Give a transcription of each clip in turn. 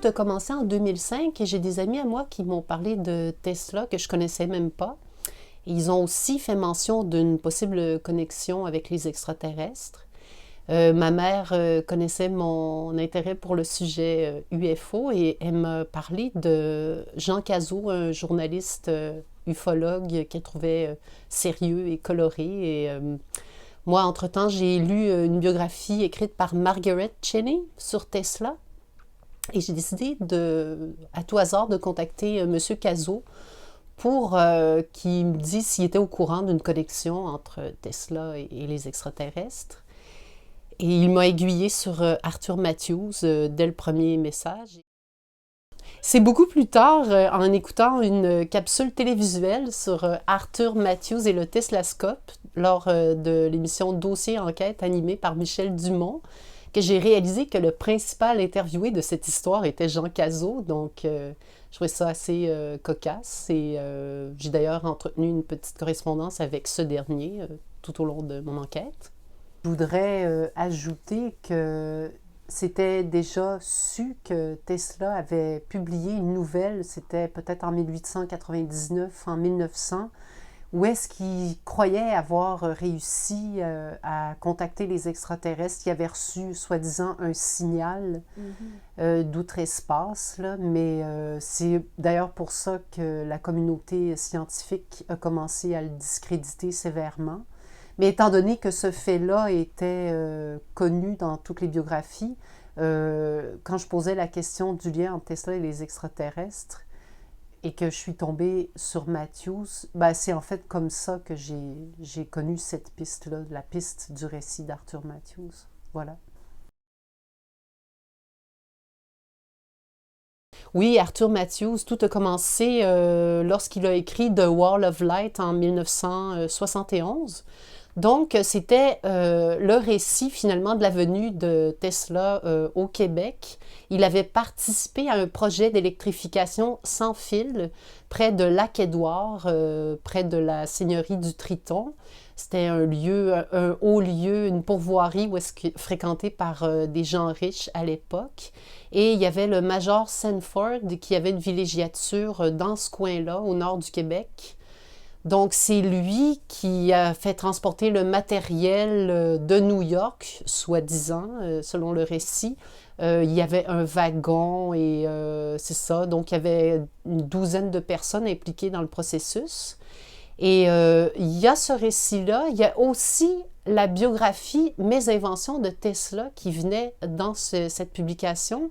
a commencé en 2005 et j'ai des amis à moi qui m'ont parlé de Tesla que je connaissais même pas. Et ils ont aussi fait mention d'une possible connexion avec les extraterrestres. Ma mère connaissait mon intérêt pour le sujet UFO et elle m'a parlé de Jean Cazot, un journaliste ufologue qu'elle trouvait sérieux et coloré. Moi, entre-temps, j'ai lu une biographie écrite par Margaret Cheney sur Tesla. Et j'ai décidé à tout hasard de contacter Monsieur Cazot pour qu'il me dise s'il était au courant d'une connexion entre Tesla et les extraterrestres. Et il m'a aiguillé sur Arthur Matthews dès le premier message. C'est beaucoup plus tard, en écoutant une capsule télévisuelle sur Arthur Matthews et le Teslascope, lors de l'émission Dossier Enquête animée par Michel Dumont, que j'ai réalisé que le principal interviewé de cette histoire était Jean Cazot. Donc, je trouvais ça assez cocasse. Et j'ai d'ailleurs entretenu une petite correspondance avec ce dernier tout au long de mon enquête. Je voudrais ajouter que c'était déjà su que Tesla avait publié une nouvelle, c'était peut-être en 1899, en 1900, où est-ce qu'il croyait avoir réussi à contacter les extraterrestres qui avaient reçu, soi-disant, un signal d'outre-espace. Là. Mais c'est d'ailleurs pour ça que la communauté scientifique a commencé à le discréditer sévèrement. Mais étant donné que ce fait-là était connu dans toutes les biographies, quand je posais la question du lien entre Tesla et les extraterrestres, et que je suis tombée sur Matthews, ben c'est en fait comme ça que j'ai connu cette piste-là, la piste du récit d'Arthur Matthews. Voilà. Oui, Arthur Matthews, tout a commencé lorsqu'il a écrit The Wall of Light en 1971. Donc, c'était le récit finalement de la venue de Tesla au Québec. Il avait participé à un projet d'électrification sans fil près de Lac-Édouard, près de la seigneurie du Triton. C'était un lieu, un haut lieu, une pourvoirie fréquentée par des gens riches à l'époque. Et il y avait le Major Sanford qui avait une villégiature dans ce coin-là, au nord du Québec. Donc, c'est lui qui a fait transporter le matériel de New York, soi-disant, selon le récit. Il y avait un wagon et c'est ça. Donc, il y avait une douzaine de personnes impliquées dans le processus. Et il y a ce récit-là. Il y a aussi la biographie Mes inventions de Tesla qui venait dans cette publication.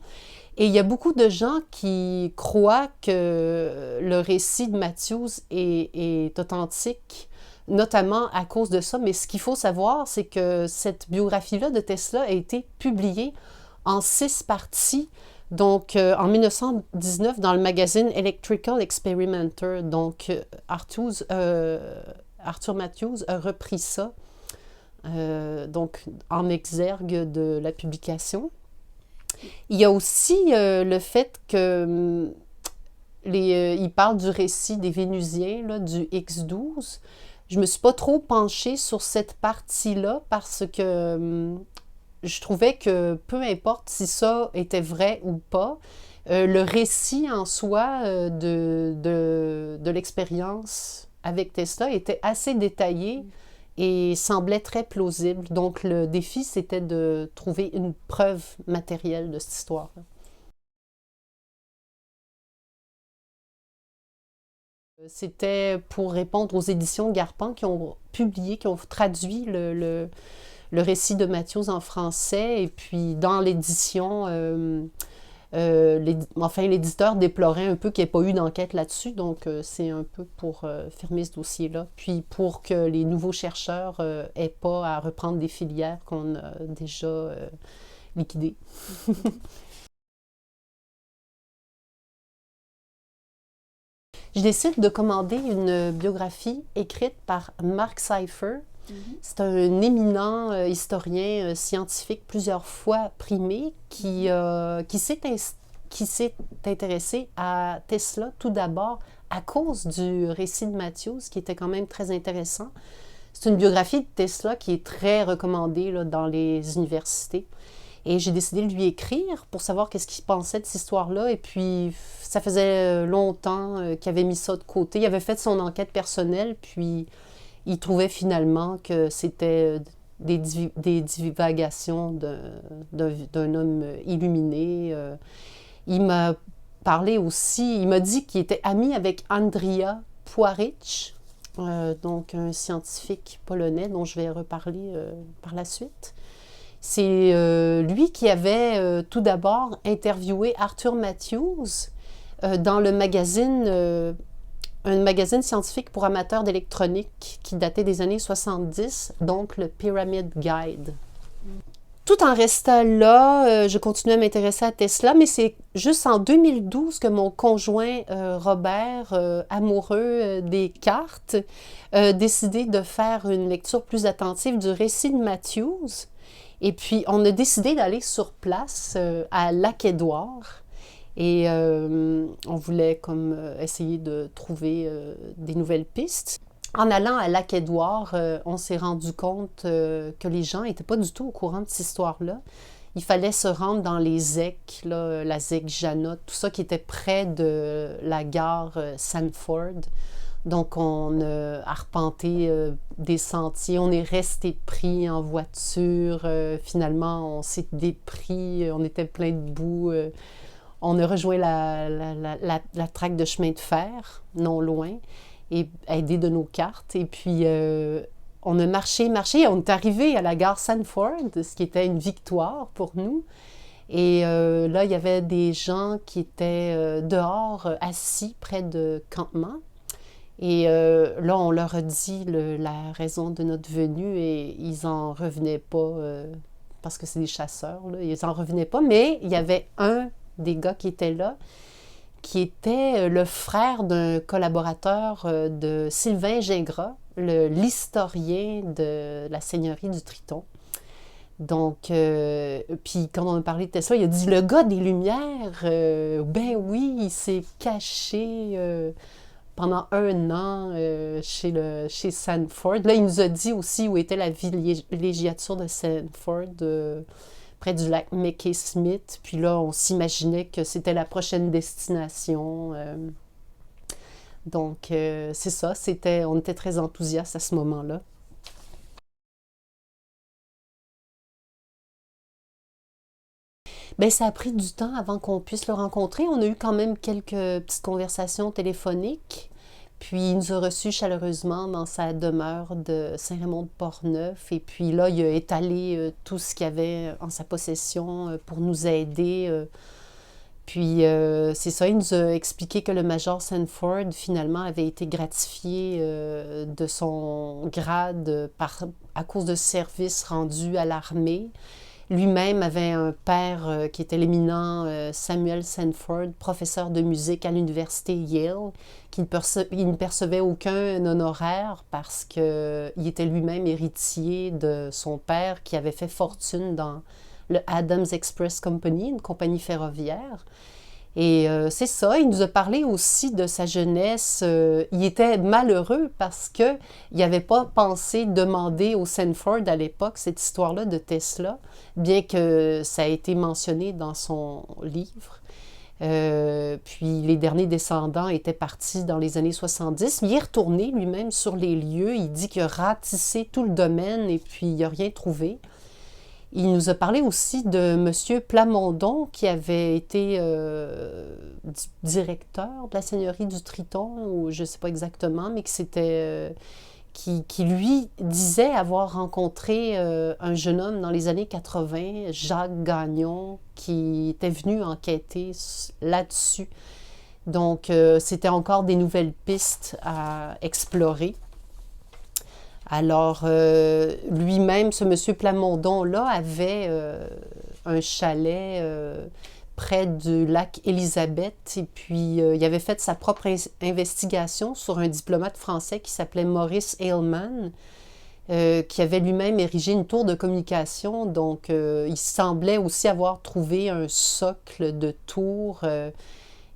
Et il y a beaucoup de gens qui croient que le récit de Matthews est authentique, notamment à cause de ça. Mais ce qu'il faut savoir, c'est que cette biographie-là de Tesla a été publiée en 6 parties. Donc, en 1919, dans le magazine Electrical Experimenter. Donc, Arthur Matthews a repris ça donc, en exergue de la publication. Il y a aussi le fait que il parle du récit des Vénusiens, là, du X-12. Je me suis pas trop penchée sur cette partie-là parce que je trouvais que peu importe si ça était vrai ou pas, le récit en soi de l'expérience avec Tesla était assez détaillé et semblait très plausible. Donc, le défi, c'était de trouver une preuve matérielle de cette histoire-là. C'était pour répondre aux éditions Garpan qui ont publié, qui ont traduit le récit de Matthews en français. Et puis, dans l'édition, l'éditeur déplorait un peu qu'il n'y ait pas eu d'enquête là-dessus, donc c'est un peu pour fermer ce dossier-là. Puis pour que les nouveaux chercheurs n'aient pas à reprendre des filières qu'on a déjà liquidées. Je décide de commander une biographie écrite par Mark Cypher. C'est un éminent historien scientifique plusieurs fois primé qui s'est intéressé à Tesla tout d'abord à cause du récit de Matthews, qui était quand même très intéressant. C'est une biographie de Tesla qui est très recommandée là, dans les universités. Et j'ai décidé de lui écrire pour savoir qu'est-ce qu'il pensait de cette histoire-là. Et puis, ça faisait longtemps qu'il avait mis ça de côté. Il avait fait son enquête personnelle, puis il trouvait finalement que c'était des divagations d'un homme illuminé. Il m'a parlé aussi, il m'a dit qu'il était ami avec Andrija Puaric, donc un scientifique polonais dont je vais reparler par la suite. C'est lui qui avait tout d'abord interviewé Arthur Matthews dans le magazine, un magazine scientifique pour amateurs d'électronique qui datait des années 70, donc le Pyramid Guide. Tout en restant là, je continuais à m'intéresser à Tesla, mais c'est juste en 2012 que mon conjoint Robert, amoureux des cartes, a décidé de faire une lecture plus attentive du récit de Matthews. Et puis, on a décidé d'aller sur place à Lac-Édouard. Et on voulait comme essayer de trouver des nouvelles pistes. En allant à Lac-Édouard, on s'est rendu compte que les gens n'étaient pas du tout au courant de cette histoire-là. Il fallait se rendre dans les ZEC, là, la ZEC Janot, tout ça qui était près de la gare Sanford. Donc, on a arpenté des sentiers, on est resté pris en voiture. Finalement, on s'est dépris, on était plein de boue. On a rejoint la traque de chemin de fer, non loin, et aidé de nos cartes. Et puis, on a marché, et on est arrivé à la gare Sanford, ce qui était une victoire pour nous. Et là, il y avait des gens qui étaient dehors, assis près de campement. Et là, on leur a dit la raison de notre venue et ils n'en revenaient pas, parce que c'est des chasseurs, là, ils n'en revenaient pas. Mais il y avait un des gars qui était là, qui était le frère d'un collaborateur de Sylvain Gingras, l'historien de la seigneurie du Triton. Donc, puis quand on a parlé de Tesla, il a dit, le gars des Lumières, ben oui, il s'est caché pendant un an chez Sanford. Là, il nous a dit aussi où était la villégiature de Sanford, près du lac McKay-Smith. Puis là, on s'imaginait que c'était la prochaine destination. Donc, c'est ça, on était très enthousiastes à ce moment-là. Ben, ça a pris du temps avant qu'on puisse le rencontrer. On a eu quand même quelques petites conversations téléphoniques. Puis il nous a reçus chaleureusement dans sa demeure de Saint-Raymond-de-Portneuf. Et puis là, il a étalé tout ce qu'il avait en sa possession pour nous aider. Puis c'est ça, il nous a expliqué que le major Sanford finalement avait été gratifié de son grade à cause de services rendus à l'armée. Lui-même avait un père qui était l'éminent Samuel Sanford, professeur de musique à l'université Yale, qui ne percevait aucun honoraire parce qu'il était lui-même héritier de son père qui avait fait fortune dans le Adams Express Company, une compagnie ferroviaire. Et c'est ça, il nous a parlé aussi de sa jeunesse. Il était malheureux parce qu'il n'avait pas pensé demander au Sanford à l'époque cette histoire-là de Tesla, bien que ça a été mentionné dans son livre. Puis les derniers descendants étaient partis dans les années 70, mais il est retourné lui-même sur les lieux. Il dit qu'il a ratissé tout le domaine et puis il n'a rien trouvé. Il nous a parlé aussi de M. Plamondon, qui avait été directeur de la seigneurie du Triton, ou je ne sais pas exactement, mais qui lui disait avoir rencontré un jeune homme dans les années 80, Jacques Gagnon, qui était venu enquêter là-dessus. Donc, c'était encore des nouvelles pistes à explorer. Alors, lui-même, ce monsieur Plamondon-là, avait un chalet près du lac Élisabeth et puis il avait fait sa propre investigation sur un diplomate français qui s'appelait Maurice Eilman, qui avait lui-même érigé une tour de communication. Donc, il semblait aussi avoir trouvé un socle de tour.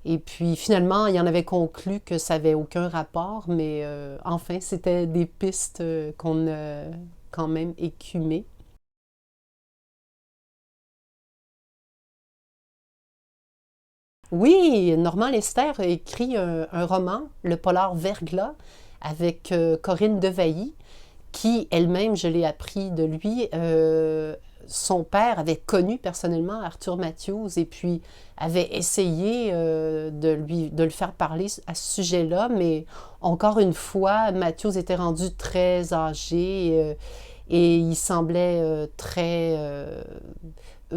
Et puis finalement, il en avait conclu que ça n'avait aucun rapport, mais enfin, c'était des pistes qu'on a quand même écumées. Oui, Normand Lester a écrit un roman, Le Polar Verglas, avec Corinne Devailly, qui elle-même, je l'ai appris de lui, son père avait connu personnellement Arthur Matthews et puis avait essayé de le faire parler à ce sujet-là, mais encore une fois, Matthews était rendu très âgé et il semblait très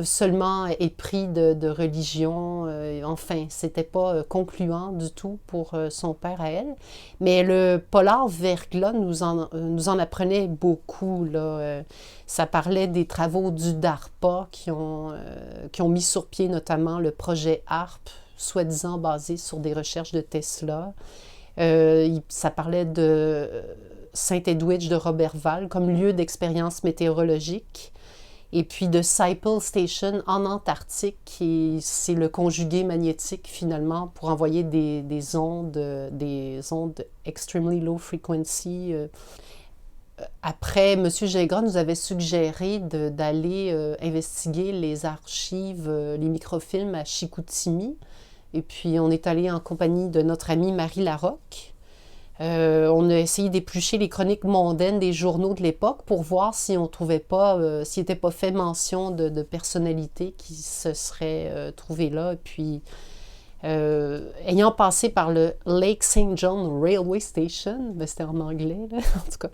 seulement épris de religion. Enfin, c'était pas concluant du tout pour son père à elle. Mais le polar Verglas nous en apprenait beaucoup. Là. Ça parlait des travaux du DARPA qui ont mis sur pied notamment le projet HARP, soi-disant basé sur des recherches de Tesla. Ça parlait de Saint-Edwidge de Roberval comme lieu d'expérience météorologique. Et puis de Seipel Station en Antarctique, c'est le conjugué magnétique finalement pour envoyer des ondes extremely low frequency. Après, M. Gingras nous avait suggéré d'aller investiguer les archives, les microfilms à Chicoutimi. Et puis on est allé en compagnie de notre amie Marie Larocque. On a essayé d'éplucher les chroniques mondaines des journaux de l'époque pour voir si on trouvait pas, s'il n'était pas fait mention de personnalités qui se seraient trouvées là. Et puis, ayant passé par le Lake St. John Railway Station, ben, c'était en anglais, là, en tout cas.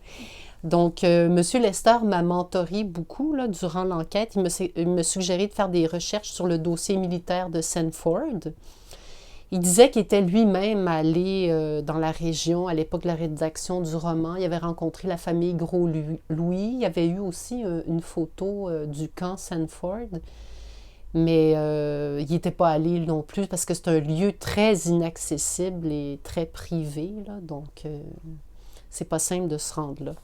Donc, M. Lester m'a mentoré beaucoup là, durant l'enquête. Il me suggéré de faire des recherches sur le dossier militaire de Sanford. Il disait qu'il était lui-même allé dans la région à l'époque de la rédaction du roman. Il avait rencontré la famille Gros-Louis. Il y avait eu aussi une photo du camp Sanford, mais il n'était pas allé non plus parce que c'est un lieu très inaccessible et très privé, là, donc c'est pas simple de se rendre là.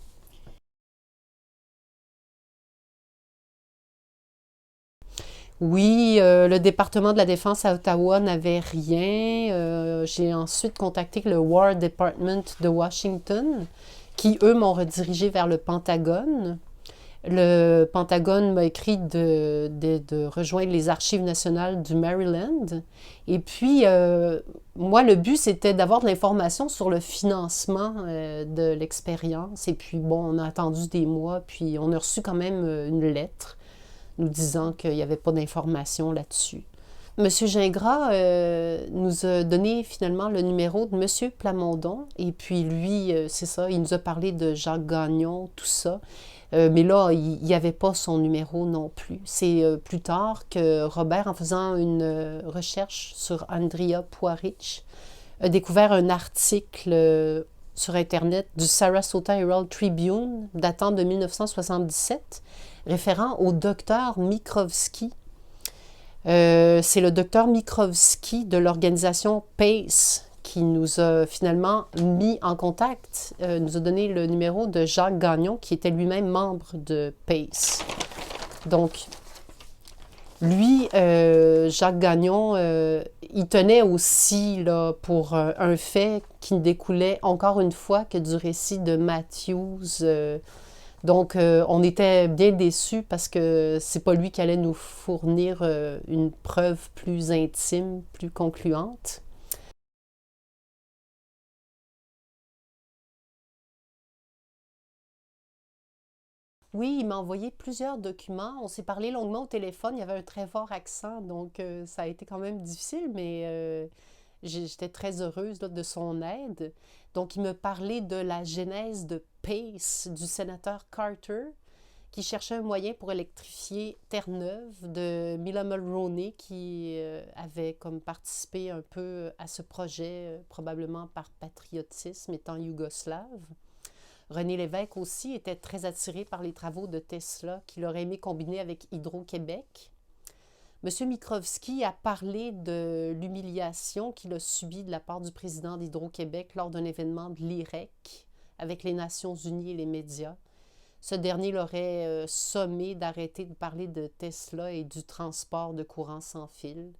Oui, le département de la Défense à Ottawa n'avait rien. J'ai ensuite contacté le War Department de Washington, qui, eux, m'ont redirigé vers le Pentagone. Le Pentagone m'a écrit de rejoindre les Archives nationales du Maryland. Et puis, moi, le but, c'était d'avoir de l'information sur le financement de l'expérience. Et puis, bon, on a attendu des mois, puis on a reçu quand même une lettre nous disant qu'il n'y avait pas d'informations là-dessus. Monsieur Gingras nous a donné finalement le numéro de Monsieur Plamondon. Et puis lui, c'est ça, il nous a parlé de Jacques Gagnon, tout ça. Mais là, il n'y avait pas son numéro non plus. C'est plus tard que Robert, en faisant une recherche sur Andrea Puarich, a découvert un article sur Internet du Sarasota Herald Tribune datant de 1977, référant au docteur Mikrovski. C'est le docteur Mikrovski de l'organisation PACE qui nous a finalement mis en contact, nous a donné le numéro de Jacques Gagnon, qui était lui-même membre de PACE. Donc, lui, Jacques Gagnon, il tenait aussi là, pour un fait qui ne découlait encore une fois que du récit de Matthews. Donc, on était bien déçus parce que c'est pas lui qui allait nous fournir une preuve plus intime, plus concluante. Oui, il m'a envoyé plusieurs documents. On s'est parlé longuement au téléphone. Il y avait un très fort accent, donc ça a été quand même difficile, mais j'étais très heureuse là, de son aide. Donc, il me parlait de la genèse de Pace du sénateur Carter, qui cherchait un moyen pour électrifier Terre-Neuve, de Mila Mulroney, qui avait comme participé un peu à ce projet, probablement par patriotisme, étant yougoslave. René Lévesque aussi était très attiré par les travaux de Tesla, qu'il aurait aimé combiner avec Hydro-Québec. M. Mikrovski a parlé de l'humiliation qu'il a subie de la part du président d'Hydro-Québec lors d'un événement de l'IREC avec les Nations unies et les médias. Ce dernier l'aurait sommé d'arrêter de parler de Tesla et du transport de courant sans fil.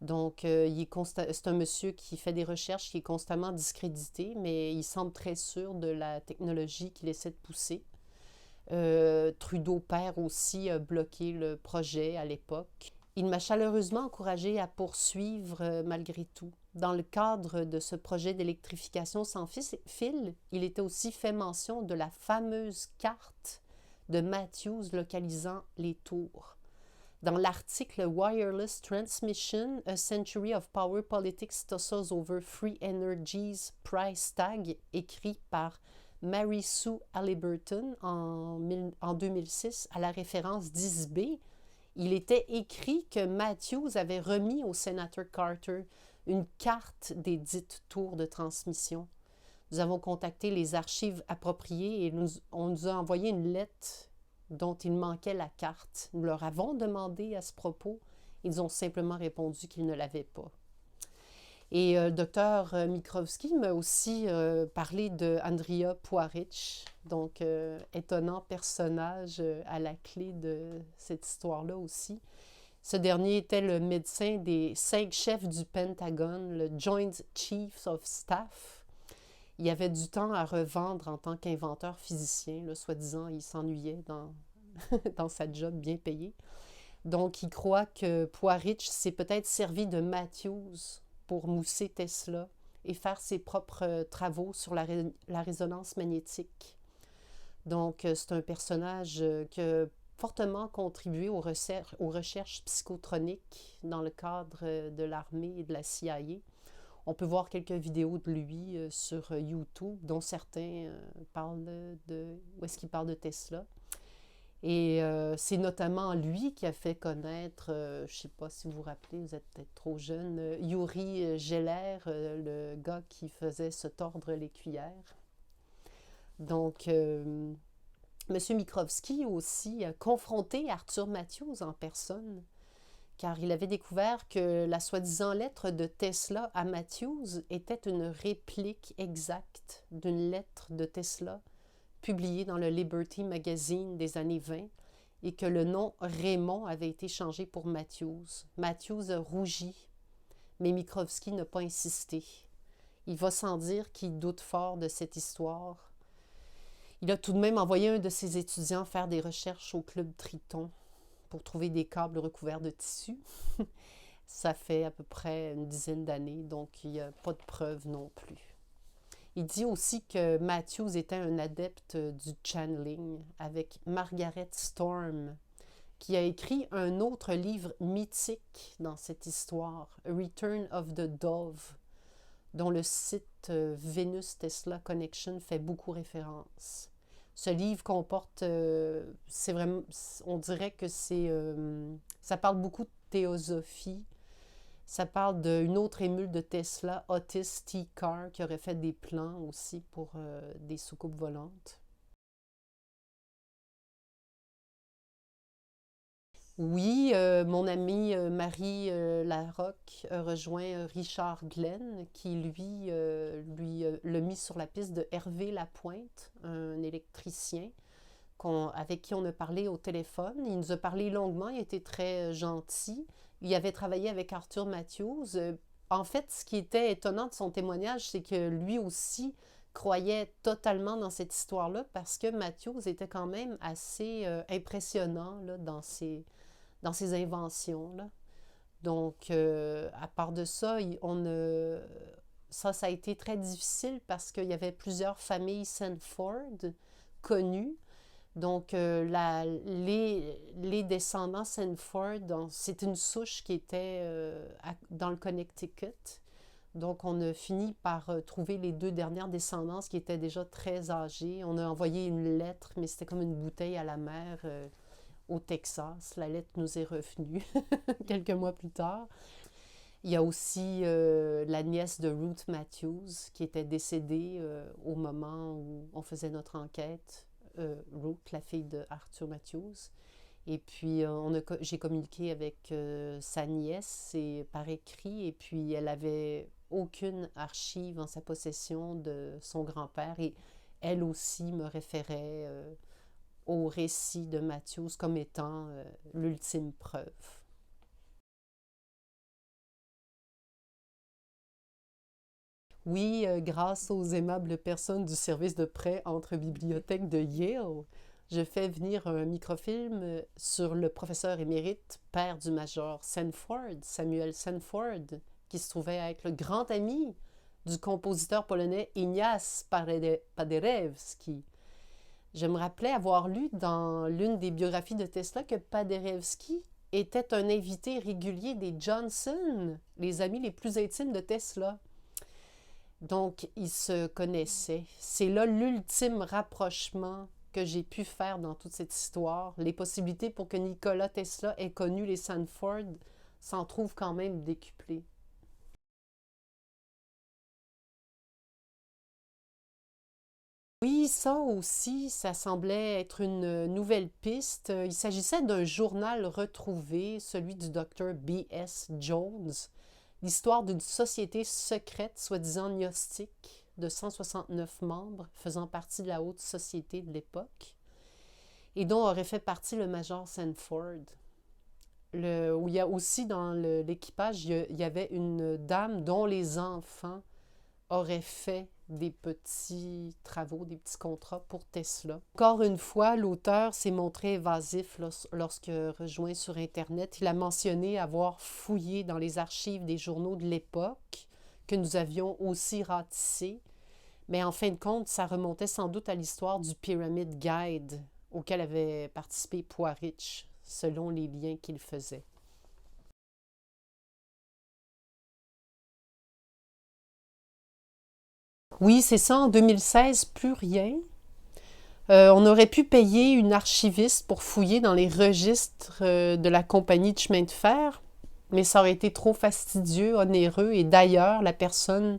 Donc, c'est un monsieur qui fait des recherches, qui est constamment discrédité, mais il semble très sûr de la technologie qu'il essaie de pousser. Trudeau père aussi a bloqué le projet à l'époque. Il m'a chaleureusement encouragée à poursuivre malgré tout. Dans le cadre de ce projet d'électrification sans fil, il était aussi fait mention de la fameuse carte de Matthews localisant les tours. Dans l'article Wireless Transmission, A Century of Power Politics Tussles Over Free Energy's Price Tag, écrit par Mary Sue Halliburton en 2006 à la référence 10B, il était écrit que Matthews avait remis au sénateur Carter une carte des dites tours de transmission. Nous avons contacté les archives appropriées et on nous a envoyé une lettre dont il manquait la carte. Nous leur avons demandé à ce propos. Ils ont simplement répondu qu'ils ne l'avaient pas. Et Dr Mikrowski m'a aussi parlé de Andrija Puharich, donc étonnant personnage à la clé de cette histoire-là aussi. Ce dernier était le médecin des 5 chefs du Pentagone, le Joint Chiefs of Staff. Il avait du temps à revendre en tant qu'inventeur physicien, là, soi-disant, il s'ennuyait dans sa job bien payée. Donc, il croit que Puharich s'est peut-être servi de Matthews pour mousser Tesla et faire ses propres travaux sur la résonance magnétique. Donc, c'est un personnage qui a fortement contribué aux recherches psychotroniques dans le cadre de l'armée et de la CIA. On peut voir quelques vidéos de lui sur YouTube, dont certains parlent où est-ce qu'il parle de Tesla. Et c'est notamment lui qui a fait connaître, je ne sais pas si vous vous rappelez, vous êtes peut-être trop jeune, Yuri Geller, le gars qui faisait se tordre les cuillères. Donc, M. Mikrowski aussi a confronté Arthur Matthews en personne, car il avait découvert que la soi-disant lettre de Tesla à Matthews était une réplique exacte d'une lettre de Tesla publié dans le Liberty Magazine des années 20 et que le nom Raymond avait été changé pour Matthews. Matthews a rougi, mais Mikrowski n'a pas insisté. Il va sans dire qu'il doute fort de cette histoire. Il a tout de même envoyé un de ses étudiants faire des recherches au Club Triton pour trouver des câbles recouverts de tissu. Ça fait à peu près une dizaine d'années, donc il n'y a pas de preuves non plus. Il dit aussi que Matthews était un adepte du channeling avec Margaret Storm, qui a écrit un autre livre mythique dans cette histoire, Return of the Dove, dont le site Venus Tesla Connection fait beaucoup référence. Ce livre comporte, c'est vraiment, on dirait que ça parle beaucoup de théosophie. Ça parle d'une autre émule de Tesla, Otis T. Carr, qui aurait fait des plans aussi pour des soucoupes volantes. Oui, mon amie Marie Larocque a rejoint Richard Glenn, qui lui l'a mis sur la piste de Hervé Lapointe, un électricien, avec qui on a parlé au téléphone. Il nous a parlé longuement, il était très gentil. Il avait travaillé avec Arthur Matthews. En fait, ce qui était étonnant de son témoignage, c'est que lui aussi croyait totalement dans cette histoire-là parce que Matthews était quand même assez impressionnant là, dans ses inventions. Là. Donc, à part de ça, ça a été très difficile parce qu'il y avait plusieurs familles Sanford connues. Donc, les descendants Sanford, c'est une souche qui était dans le Connecticut. Donc, on a fini par trouver les 2 dernières descendances qui étaient déjà très âgées. On a envoyé une lettre, mais c'était comme une bouteille à la mer au Texas. La lettre nous est revenue quelques mois plus tard. Il y a aussi la nièce de Ruth Matthews qui était décédée au moment où on faisait notre enquête. Ruth, la fille de Arthur Matthews. Et puis, j'ai communiqué avec sa nièce par écrit, et puis elle avait aucune archive en sa possession de son grand-père, et elle aussi me référait au récit de Matthews comme étant l'ultime preuve. Oui, grâce aux aimables personnes du service de prêt entre bibliothèques de Yale, je fais venir un microfilm sur le professeur émérite, père du major Sanford, Samuel Sanford, qui se trouvait être le grand ami du compositeur polonais Ignace Paderewski. Je me rappelais avoir lu dans l'une des biographies de Tesla que Paderewski était un invité régulier des Johnson, les amis les plus intimes de Tesla. Donc, ils se connaissaient. C'est là l'ultime rapprochement que j'ai pu faire dans toute cette histoire. Les possibilités pour que Nikola Tesla ait connu les Sanford s'en trouvent quand même décuplées. Oui, ça aussi, ça semblait être une nouvelle piste. Il s'agissait d'un journal retrouvé, celui du docteur B.S. Jones, l'histoire d'une société secrète, soi-disant gnostique, de 169 membres, faisant partie de la haute société de l'époque, et dont aurait fait partie le major Sanford. Où il y a aussi dans l'équipage, il y avait une dame dont les enfants auraient fait des petits travaux, des petits contrats pour Tesla. Encore une fois, l'auteur s'est montré évasif lorsque rejoint sur Internet. Il a mentionné avoir fouillé dans les archives des journaux de l'époque, que nous avions aussi ratissé, mais en fin de compte, ça remontait sans doute à l'histoire du Pyramid Guide, auquel avait participé Poirich, selon les liens qu'il faisait. Oui, c'est ça, en 2016, plus rien. On aurait pu payer une archiviste pour fouiller dans les registres de la compagnie de chemin de fer, mais ça aurait été trop fastidieux, onéreux, et d'ailleurs, la personne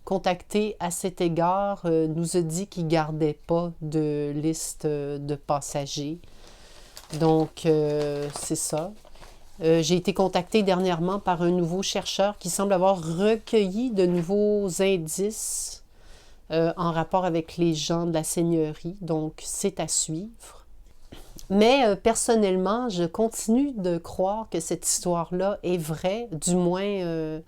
contactée à cet égard nous a dit qu'il ne gardait pas de liste de passagers. Donc, c'est ça. J'ai été contactée dernièrement par un nouveau chercheur qui semble avoir recueilli de nouveaux indices en rapport avec les gens de la seigneurie, donc c'est à suivre. Mais personnellement, je continue de croire que cette histoire-là est vraie, du moins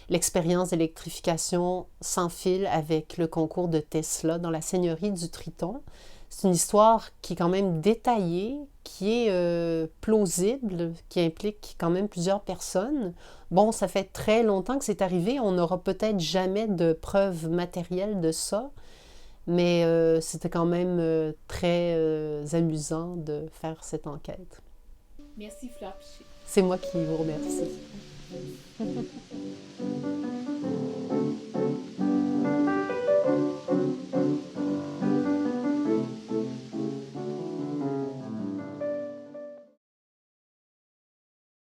l'expérience d'électrification sans fil avec le concours de Tesla dans la seigneurie du Triton. C'est une histoire qui est quand même détaillée, qui est plausible, qui implique quand même plusieurs personnes. Bon, ça fait très longtemps que c'est arrivé, on n'aura peut-être jamais de preuves matérielles de ça, mais c'était quand même très amusant de faire cette enquête. Merci Fleur. C'est moi qui vous remercie.